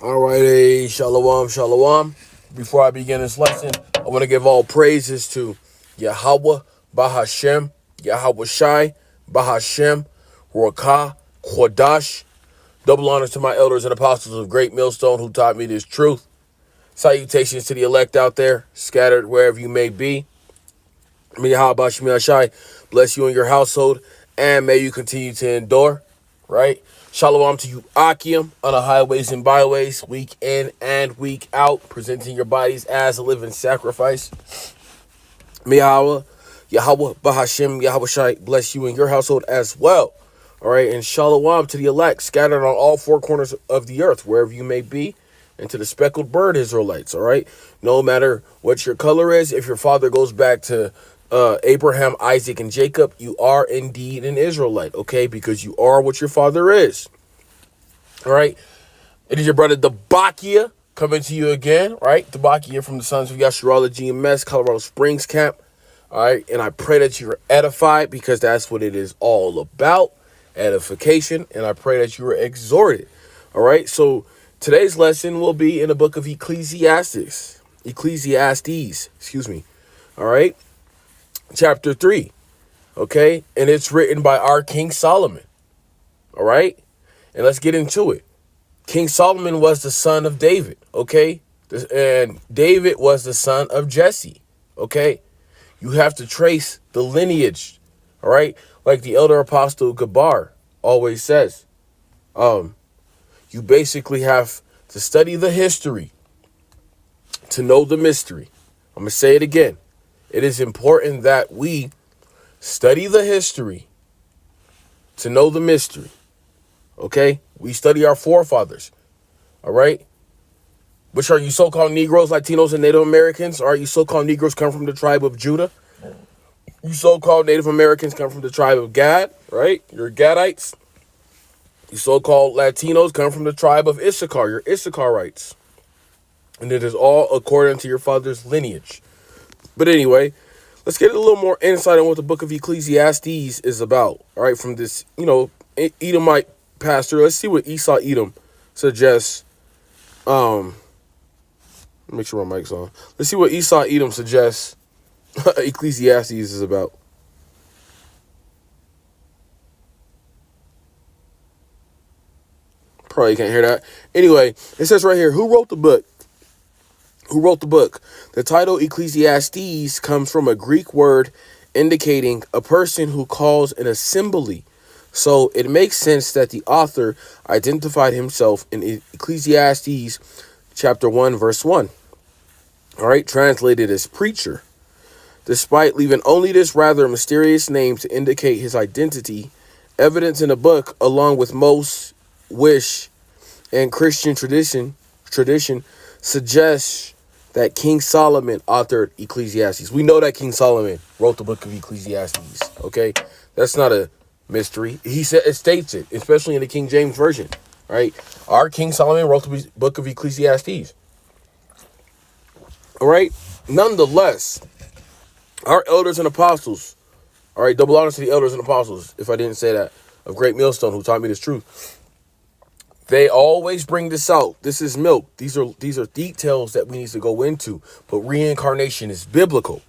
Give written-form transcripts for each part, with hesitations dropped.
All right, hey, shalom, shalom. Before I begin this lesson, I want to give all praises to Yahweh, Bahashem, Yahweh Shai, Bahashem, Rakah, Quadash. Double honors to my elders and apostles of Great Millstone who taught me this truth. Salutations to the elect out there, scattered wherever you may be. May Yahweh Bahashem Shai bless you and your household, and may you continue to endure, right? Shalom to you, Akim, on the highways and byways, week in and week out, presenting your bodies as a living sacrifice. May Yahweh Bahashem, Yahweh Shai, bless you and your household as well. All right, and shalom to the elect, scattered on all four corners of the earth, wherever you may be, and to the speckled bird Israelites, all right? No matter what your color is, if your father goes back to Abraham, Isaac, and Jacob, you are indeed an Israelite, okay? Because you are what your father is. All right. It is your brother Dabakia coming to you again, right? Dabakia from the Sons of Yasharallah GMS, Colorado Springs camp. All right. And I pray that you're edified because that's what it is all about, edification. And I pray that you are exhorted. All right. So today's lesson will be in the book of Ecclesiastes, excuse me. All right. Chapter 3, okay? And it's written by our King Solomon, all right? And let's get into it. King Solomon was the son of David, okay? And David was the son of Jesse, okay? You have to trace the lineage, all right? Like the elder apostle Gabar always says, you basically have to study the history to know the mystery. I'm going to say it again. It is important that we study the history to know the mystery, okay? We study our forefathers, all right? Which are you so-called Negroes, Latinos, and Native Americans? Or are you so-called Negroes come from the tribe of Judah? You so-called Native Americans come from the tribe of Gad, right? You're Gadites. You so-called Latinos come from the tribe of Issachar. You're Issacharites. And it is all according to your father's lineage. But anyway, let's get a little more insight on what the book of Ecclesiastes is about. All right, from this, Edomite pastor. Let's see what Esau Edom suggests. Make sure my mic's on. Let's see what Esau Edom suggests Ecclesiastes is about. Probably can't hear that. Anyway, it says right here, who wrote the book? Who wrote the book? The title Ecclesiastes comes from a Greek word indicating a person who calls an assembly. So it makes sense that the author identified himself in Ecclesiastes chapter 1, verse 1. All right, translated as preacher. Despite leaving only this rather mysterious name to indicate his identity, evidence in the book, along with most wish and Christian tradition suggests that King Solomon authored Ecclesiastes. We know that King Solomon wrote the book of Ecclesiastes, okay? That's not a mystery. It states it, especially in the King James Version, right? Our King Solomon wrote the book of Ecclesiastes. All right? Nonetheless, our elders and apostles, all right, double honors to the elders and apostles, if I didn't say that, of Great Millstone who taught me this truth. They always bring this out. This is milk. These are details that we need to go into. But reincarnation is biblical,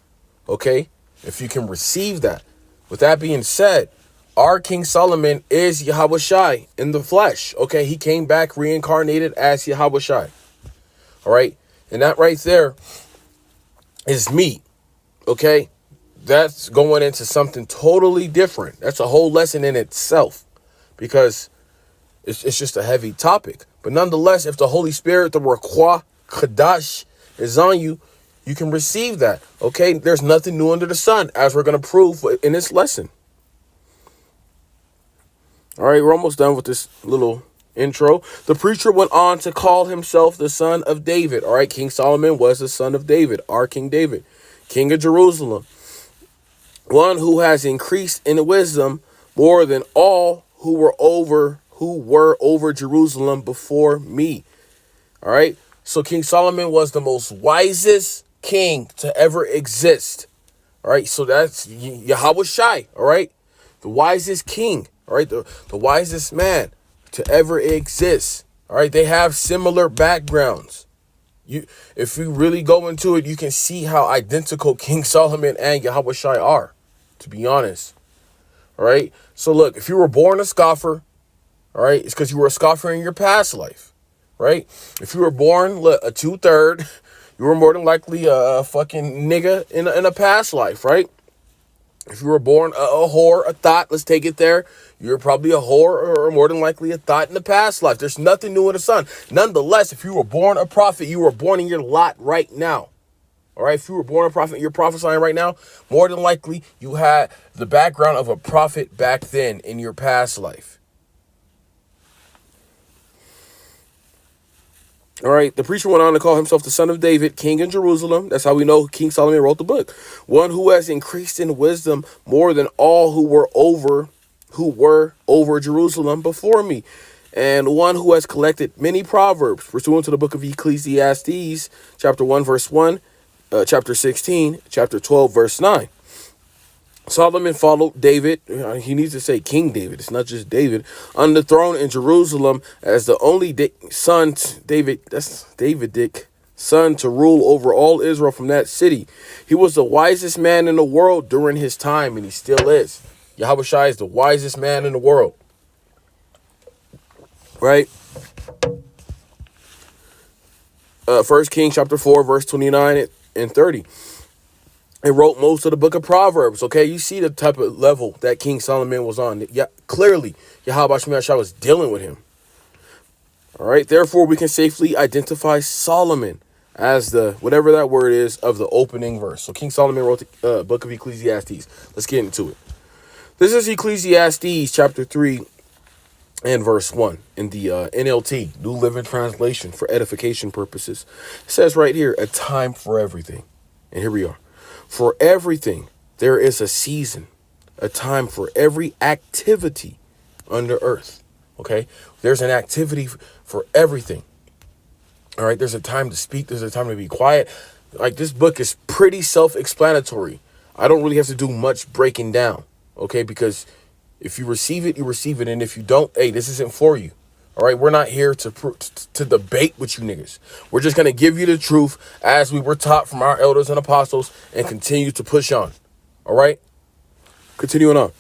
okay? If you can receive that. With that being said, our King Solomon is Yahweh Shai in the flesh, okay? He came back reincarnated as Yahweh Shai, all right? And that right there is me, okay? That's going into something totally different. That's a whole lesson in itself because it's just a heavy topic. But nonetheless, if the Holy Spirit, the Rakah, Kadash, is on you, you can receive that. Okay? There's nothing new under the sun, as we're going to prove in this lesson. All right, we're almost done with this little intro. The preacher went on to call himself the son of David. All right, King Solomon was the son of David, our King David, King of Jerusalem. One who has increased in wisdom more than all who were over Jerusalem before me. All right. So King Solomon was the most wisest king to ever exist. All right. So that's Yahweh Shai. All right. The wisest king. All right. The wisest man to ever exist. All right, they have similar backgrounds. If you really go into it, you can see how identical King Solomon and Yahweh Shai are, to be honest. All right. So look, if you were born a scoffer, all right, it's because you were a scoffer in your past life, right? If you were born a 2/3, you were more than likely a fucking nigga in a past life, right? If you were born a whore, a thought, let's take it there. You're probably a whore or more than likely a thought in the past life. There's nothing new in the sun. Nonetheless, if you were born a prophet, you were born in your lot right now. All right, if you were born a prophet, you're prophesying right now, more than likely you had the background of a prophet back then in your past life. All right, the preacher went on to call himself the son of David, king in Jerusalem. That's how we know King Solomon wrote the book. One who has increased in wisdom more than all who were over Jerusalem before me. And one who has collected many proverbs, pursuant to the book of Ecclesiastes, chapter 1, verse 1, chapter 16, chapter 12, verse 9. Solomon followed David. He needs to say King David. It's not just David. On the throne in Jerusalem as the only son, son to rule over all Israel from that city. He was the wisest man in the world during his time, and he still is. Yahweh Shai is the wisest man in the world. Right? 1 Kings chapter 4, verse 29 and 30. It wrote most of the book of Proverbs, okay? You see the type of level that King Solomon was on. Yeah, clearly, Yahweh Shai was dealing with him. All right? Therefore, we can safely identify Solomon as the, whatever that word is, of the opening verse. So King Solomon wrote the book of Ecclesiastes. Let's get into it. This is Ecclesiastes chapter 3 and verse 1 in the NLT, New Living Translation, for edification purposes. It says right here, a time for everything. And here we are. For everything, there is a season, a time for every activity under earth. Okay? There's an activity for everything. All right? There's a time to speak. There's a time to be quiet. Like, this book is pretty self-explanatory. I don't really have to do much breaking down. Okay? Because if you receive it, you receive it. And if you don't, hey, this isn't for you. All right, we're not here to debate with you niggas. We're just going to give you the truth as we were taught from our elders and apostles and continue to push on. All right, continuing on.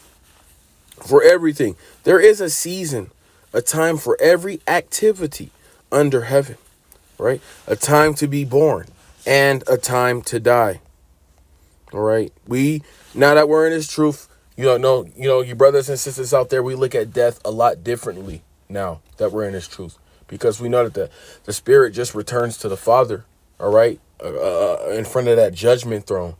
For everything, there is a season, a time for every activity under heaven. Right, a time to be born and a time to die. All right, now that we're in this truth, you brothers and sisters out there, we look at death a lot differently now that we're in this truth, because we know that the spirit just returns to the Father, all right, in front of that judgment throne,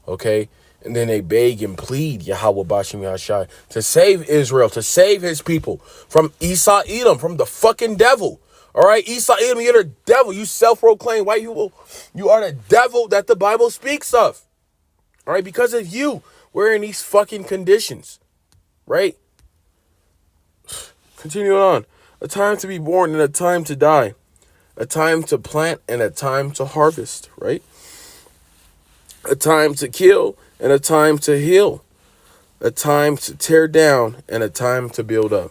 okay, and then they beg and plead Yahweh Bashim Yahshai to save Israel, to save his people from Esau Edom, from the fucking devil, all right, Esau Edom, you're the devil, you self-proclaimed white people, you are the devil that the Bible speaks of, all right, because of you, we're in these fucking conditions, right? Continuing on, a time to be born and a time to die, a time to plant and a time to harvest, right? A time to kill and a time to heal, a time to tear down and a time to build up,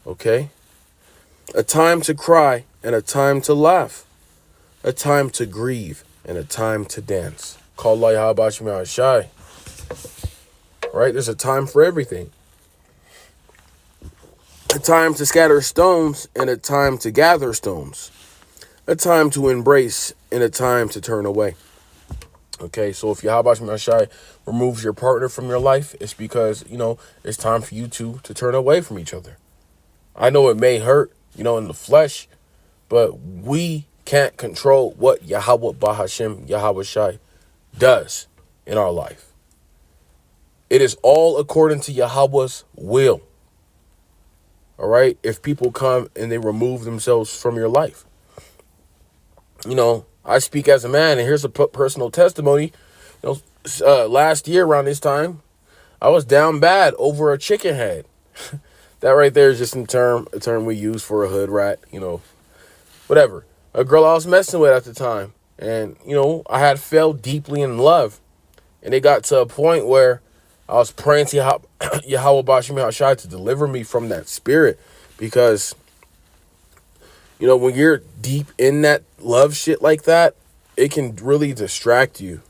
okay? A time to cry and a time to laugh, a time to grieve and a time to dance. Call Allah Yahweh Shai Shai, right? There's a time for everything. A time to scatter stones and a time to gather stones. A time to embrace and a time to turn away. Okay, so if Yahweh Shai removes your partner from your life, it's because, it's time for you to turn away from each other. I know it may hurt, in the flesh, but we can't control what Yahweh Bahashem, Yahweh Shai does in our life. It is all according to Yahweh's will. All right, if people come and they remove themselves from your life, I speak as a man, and here's a personal testimony. Last year around this time, I was down bad over a chicken head. That right there is just a term we use for a hood rat, whatever. A girl I was messing with at the time, and I had fell deeply in love, and it got to a point where I was praying to Yahweh Bashim Hashai to deliver me from that spirit, because, You know, when you're deep in that love shit like that, it can really distract you.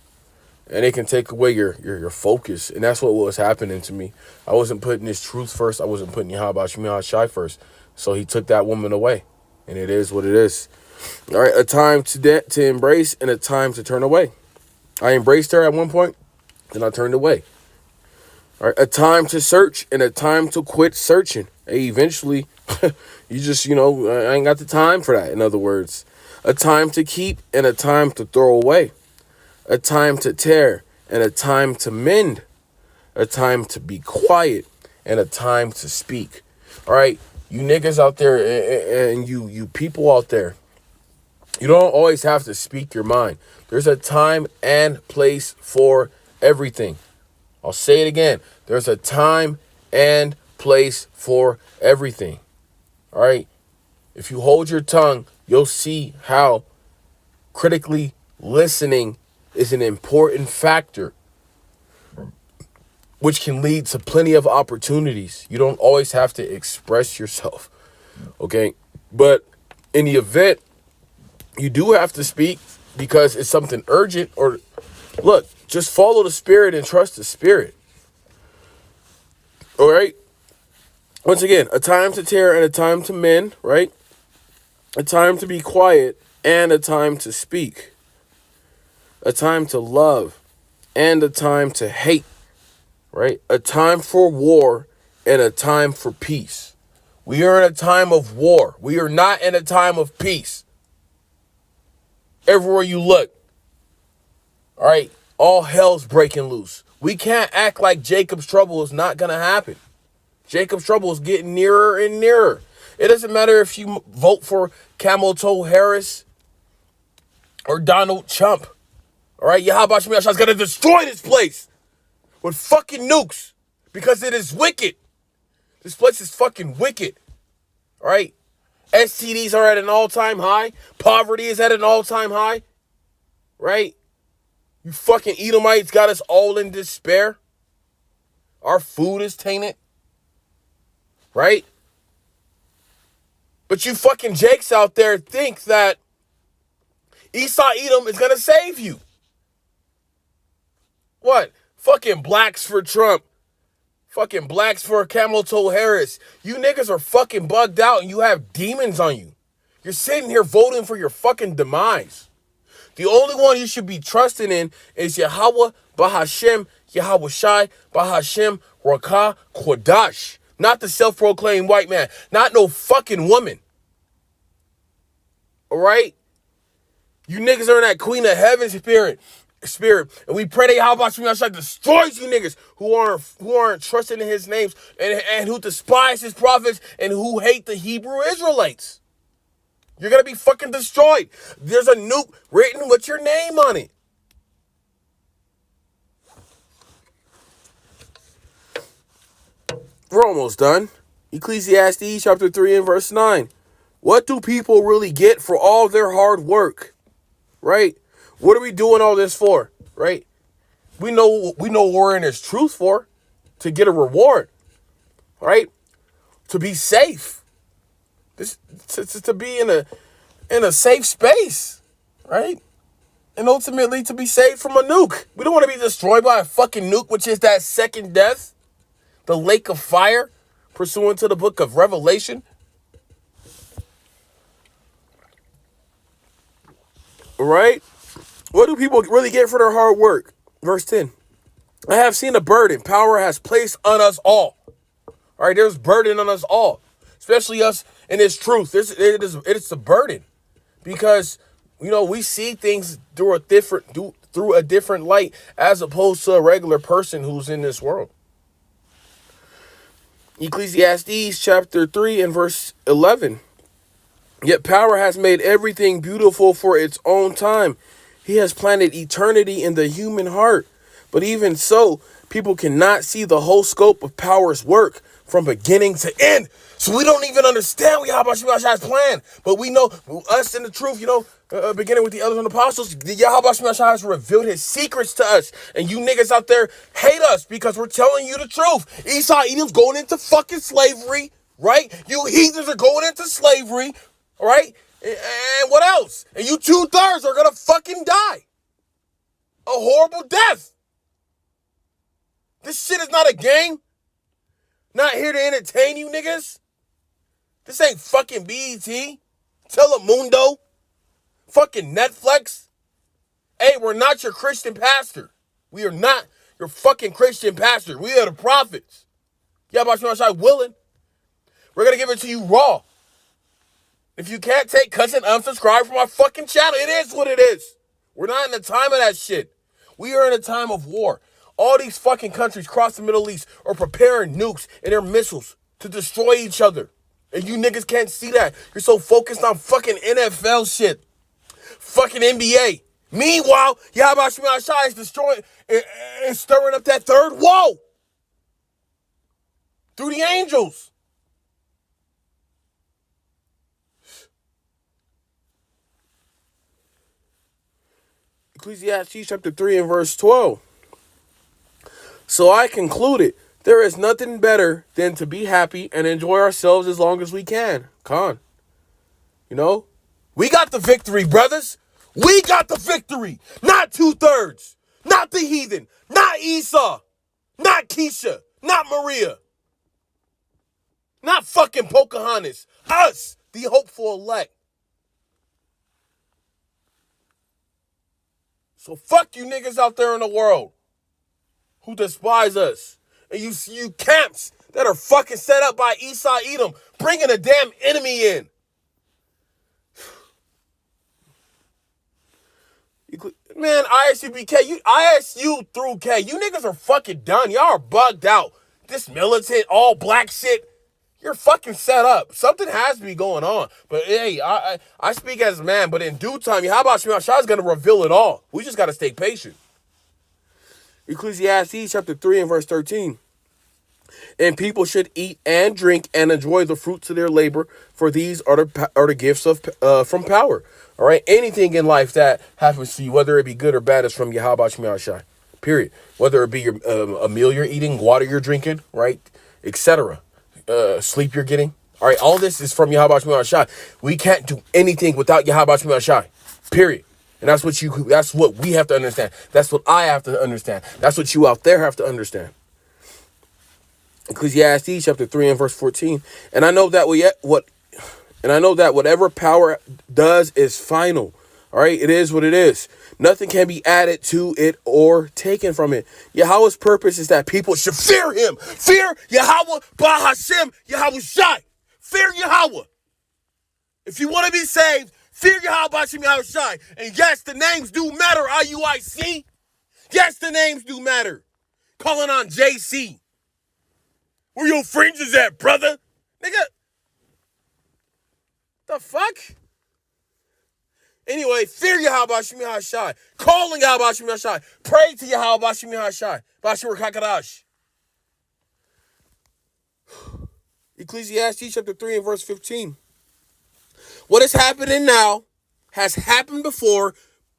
And it can take away your focus. And that's what was happening to me. I wasn't putting his truth first. I wasn't putting Yahweh Shai first. So he took that woman away. And it is what it is. All right, a time to embrace and a time to turn away. I embraced her at one point, then I turned away. All right, a time to search and a time to quit searching. Hey, eventually, you just, I ain't got the time for that, in other words. A time to keep and a time to throw away. A time to tear and a time to mend. A time to be quiet and a time to speak. All right, you niggas out there and you people out there, you don't always have to speak your mind. There's a time and place for everything. I'll say it again. There's a time and place for everything. All right. If you hold your tongue, you'll see how critically listening is an important factor, which can lead to plenty of opportunities. You don't always have to express yourself. Okay. But in the event you do have to speak because it's something urgent, or look, just follow the spirit and trust the spirit. All right. Once again, a time to tear and a time to mend, right? A time to be quiet and a time to speak. A time to love and a time to hate, right? A time for war and a time for peace. We are in a time of war. We are not in a time of peace. Everywhere you look, all right, all hell's breaking loose. We can't act like Jacob's trouble is not going to happen. Jacob's trouble is getting nearer and nearer. It doesn't matter if you vote for Camel Toe Harris or Donald Trump. All right, Yahweh Shai is going to destroy this place with fucking nukes because it is wicked. This place is fucking wicked. All right. STDs are at an all-time high. Poverty is at an all-time high. Right? You fucking Edomites got us all in despair. Our food is tainted. Right? But you fucking Jakes out there think that Esau Edom is going to save you. What? Fucking blacks for Trump. Fucking blacks for Camel Toe Harris. You niggas are fucking bugged out and you have demons on you. You're sitting here voting for your fucking demise. The only one you should be trusting in is Yahweh Bahashem, Yahweh Shai, Bahashem, Rakah, Kodash. Not the self-proclaimed white man. Not no fucking woman. All right? You niggas are in that Queen of Heaven spirit. And we pray that Yahweh Shai destroys you niggas who aren't trusting in his names and who despise his prophets and who hate the Hebrew Israelites. You're going to be fucking destroyed. There's a nuke written with your name on it. We're almost done. Ecclesiastes chapter 3 and verse 9. What do people really get for all their hard work? Right? What are we doing all this for, right? We know we're in this truth for, to get a reward, right? To be safe, to be in a safe space, right? And ultimately to be saved from a nuke. We don't want to be destroyed by a fucking nuke, which is that second death, the lake of fire, pursuant to the book of Revelation. All right? What do people really get for their hard work? Verse 10. I have seen a burden power has placed on us all. All right, there's burden on us all, especially us in this truth. It's a burden because, we see things through a different light as opposed to a regular person who's in this world. Ecclesiastes chapter 3 and verse 11. Yet power has made everything beautiful for its own time. He has planted eternity in the human heart. But even so, people cannot see the whole scope of power's work from beginning to end. So we don't even understand what Yahweh Shai's plan. But we know, us in the truth, beginning with the elders and apostles, Yahweh Shai has revealed his secrets to us. And you niggas out there hate us because we're telling you the truth. Esau Edom's going into fucking slavery, right? You heathens are going into slavery. All right? And what else? And you 2/3 are gonna fucking die. A horrible death. This shit is not a game. Not here to entertain you niggas. This ain't fucking BET. Telemundo. Fucking Netflix. Hey, we're not your Christian pastor. We are not your fucking Christian pastor. We are the prophets. Yahweh Shai willing. We're going to give it to you raw. If you can't take cuts and unsubscribe from our fucking channel, it is what it is. We're not in the time of that shit. We are in a time of war. All these fucking countries across the Middle East are preparing nukes and their missiles to destroy each other. And you niggas can't see that. You're so focused on fucking NFL shit. Fucking NBA. Meanwhile, Yahweh Shai is destroying and stirring up that third wall. Through the angels. Ecclesiastes chapter 3 and verse 12. So I concluded, there is nothing better than to be happy and enjoy ourselves as long as we can. Khan. You know? We got the victory, brothers. We got the victory. Not 2/3. Not the heathen. Not Esau. Not Keisha. Not Maria. Not fucking Pocahontas. Us, the hopeful elect. So fuck you niggas out there in the world who despise us. And you camps that are fucking set up by Esau Edom, bringing a damn enemy in. Man, ISU through K, you niggas are fucking done. Y'all are bugged out. This militant, all black shit, you're fucking set up. Something has to be going on. But hey, I speak as a man, but in due time, how about Shema Shai is going to reveal it all. We just got to stay patient. Ecclesiastes chapter 3 and verse 13. And people should eat and drink and enjoy the fruits of their labor, for these are the gifts of from power. All right, anything in life that happens to you, whether it be good or bad, is from Yahweh Shema Shai. Period. Whether it be your a meal you're eating, water you're drinking, right, etc. Sleep you're getting. All right, all this is from Yahweh Shema Shai. We can't do anything without Yahweh Shema Shai. Period. And that's what we have to understand. That's what I have to understand. That's what you out there have to understand. Ecclesiastes chapter 3 and verse 14. And I know that whatever power does is final. All right, it is what it is. Nothing can be added to it or taken from it. Yahweh's purpose is that people should fear him. Fear Yahweh, Bahashem, Yahweh Shai. Fear Yahweh. If you want to be saved, fear Yahweh, Bahashem, Yahweh Shai. And yes, the names do matter, IUIC. Yes, the names do matter. Calling on JC. Where your fringes at, brother? Nigga. The fuck? Anyway, fear Yahweh Bashim Yahashai. Calling Yahweh Bashim Yahashai. Pray to Yahweh Bashim Yahashai. Bashim Kakadash. Ecclesiastes chapter 3 and verse 15. What is happening now has happened before.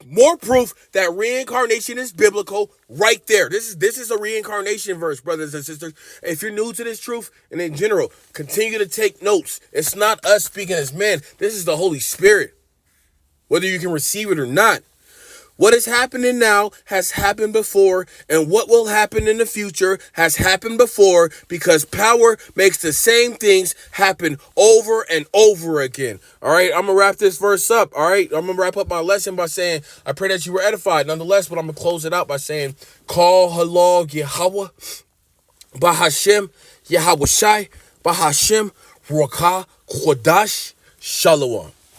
More proof that reincarnation is biblical right there. This is a reincarnation verse, brothers and sisters. If you're new to this truth, and in general, continue to take notes. It's not us speaking as men. This is the Holy Spirit. Whether you can receive it or not. What is happening now has happened before, and what will happen in the future has happened before, because power makes the same things happen over and over again. All right, I'm going to wrap this verse up. All right, I'm going to wrap up my lesson by saying, I pray that you were edified nonetheless, but I'm going to close it out by saying, Call Halal Yahweh, Bahashem, Yahweh Shai, Bahashem, Ruach Kodash, Shalom.